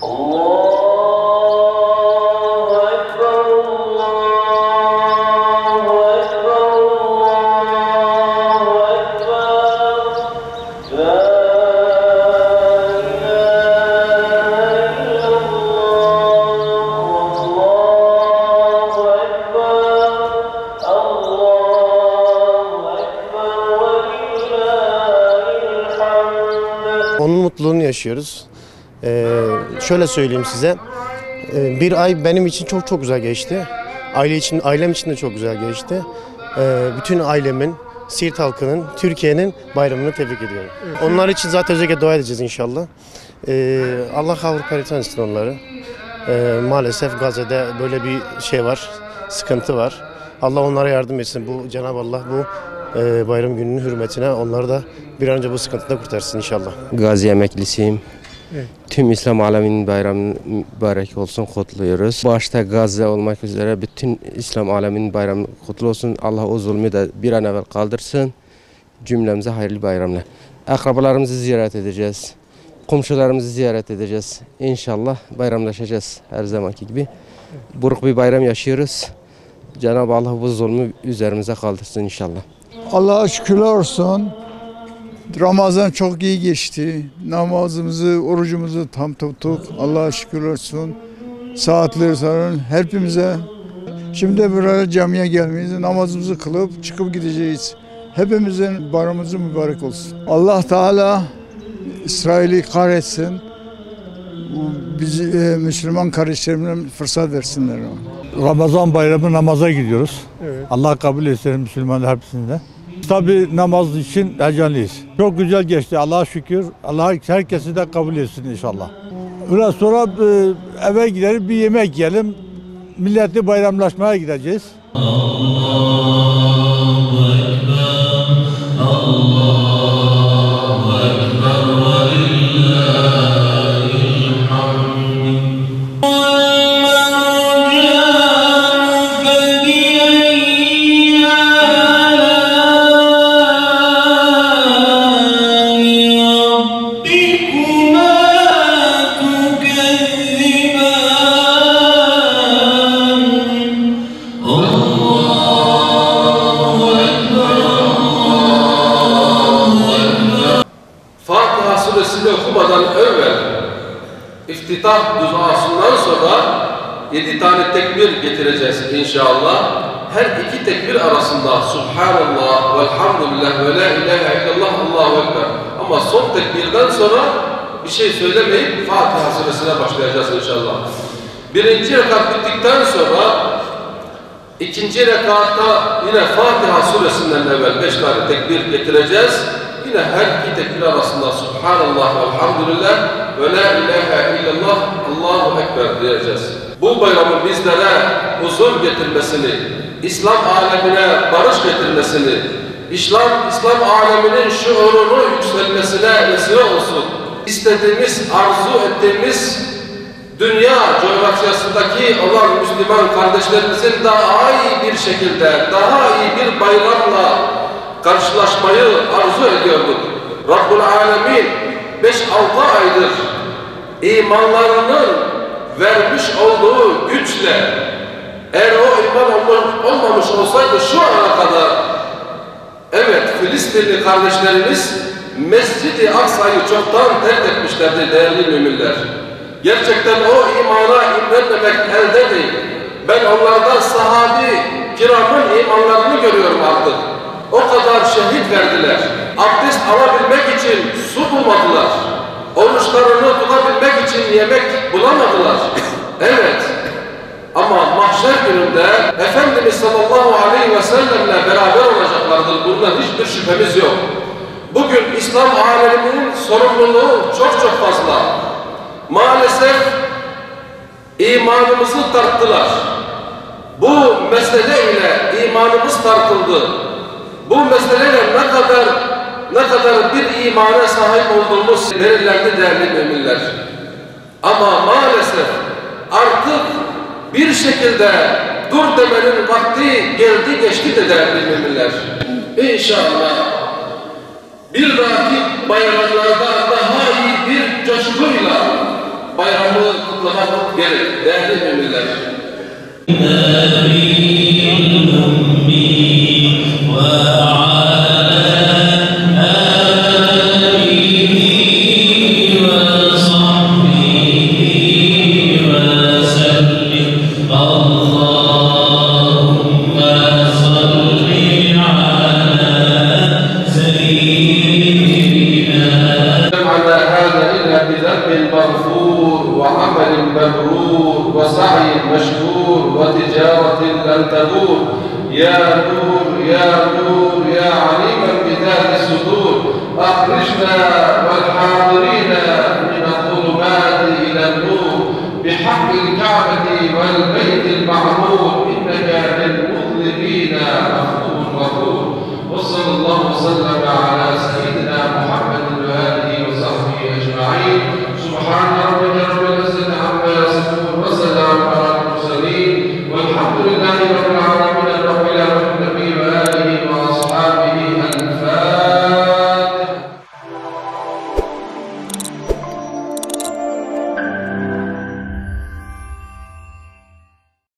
Onun mutluluğunu yaşıyoruz. Şöyle söyleyeyim size, bir ay benim için çok güzel geçti. Ailem için de çok güzel geçti. Bütün ailemin, Siirt halkının, Türkiye'nin bayramını tebrik ediyorum. Onlar için zaten özellikle dua edeceğiz inşallah. Allah Avrupa lütfen etsin onları. Maalesef Gazze'de böyle bir şey var, sıkıntı var. Allah onlara yardım etsin. Cenab-ı Allah bu bayram gününün hürmetine onları da bir an önce bu sıkıntıda kurtarsın inşallah. Gazi emeklisiyim. Evet. Tüm İslam aleminin bayramı mübarek olsun, kutluyoruz. Başta Gazze olmak üzere bütün İslam aleminin bayramı kutlu olsun. Allah o zulmü de bir an evvel kaldırsın. Cümlemize hayırlı bayramlar. Akrabalarımızı ziyaret edeceğiz. Komşularımızı ziyaret edeceğiz. İnşallah bayramlaşacağız her zamanki gibi. Buruk bir bayram yaşıyoruz. Cenab-ı Allah bu zulmü üzerimize kaldırsın inşallah. Allah'a şükürler olsun. Ramazan çok iyi geçti. Namazımızı, orucumuzu tam tuttuk. Allah'a şükürler olsun. Saatleri sarın hepimize. Şimdi buraya camiye gelmeyiz. Namazımızı kılıp çıkıp gideceğiz. Hepimizin bayramımız mübarek olsun. Allah Teala İsrail'i kahretsin. Bizi Müslüman kardeşlerimize fırsat versinler. Ramazan bayramı namaza gidiyoruz. Evet. Allah kabul etsin Müslümanlar hepsinde. Tabii namaz için heyecanlıyız. Çok güzel geçti Allah'a şükür. Allah herkesi de kabul etsin inşallah. Biraz sonra eve gidelim bir yemek yiyelim. Milletli bayramlaşmaya gideceğiz. Fatiha suresini okumadan evvel iftitah duasından sonra 7 tane tekbir getireceğiz inşallah. Her iki tekbir arasında Subhanallah velhamdülillah ve la ilahe illallah Allahu ekber. Ama son tekbirden sonra bir şey söylemeyip Fatiha suresine başlayacağız inşallah. Birinci rekat bittikten sonra ikinci rekatta yine Fatiha suresinden evvel 5 tane tekbir getireceğiz. Yine her iki tekbir arasında Subhanallah velhamdülillah ve la ilahe illallah Allahu ekber diyeceğiz. Bu bayramın bizlere huzur getirmesini, İslam alemine barış getirmesini, İslam aleminin şuurunu yükselmesine vesile olsun. İstediğimiz, arzu ettiğimiz dünya coğrafyasındaki olan Müslüman kardeşlerimizin daha iyi bir şekilde, daha iyi bir bayramla karşılaşmayı arzu ediyorduk. Rabbul Alemin 5-6 aydır imanlarının vermiş olduğu güçle eğer o iman olmamış olsaydı şu ana kadar evet Filistinli kardeşlerimiz Mescid-i Aksa'yı çoktan terk etmişlerdi değerli müminler. Gerçekten o imana imrenmemek elde değil. Ben onlarda sahabi kiramın imanlarını görüyorum artık. O kadar şehit verdiler. Abdest alabilmek için su bulmadılar. Oruçlarını tutabilmek için yemek bulamadılar. Evet. Ama mahşer gününde Efendimiz sallallahu aleyhi ve sellemle beraber olacaklardır. Bundan hiçbir şüphemiz yok. Bugün İslam aleminin sorumluluğu çok fazla. Maalesef imanımızı tarttılar. Bu mesele ile imanımız tartıldı. Bu meseleyle ne kadar bir imana sahip olduğumuz belirlendi değerli müminler. Ama maalesef artık bir şekilde dur demenin vakti geldi geçti de değerli müminler. İnşallah bir dahaki bayramlarda daha iyi bir coşkuyla bayramı kutlamak gerek değerli müminler. مغفور وعمل مبرور وسعي مشكور وتجارة لن تبور يا نور يا نور يا عليما بذات الصدور أخرجنا والحاضرين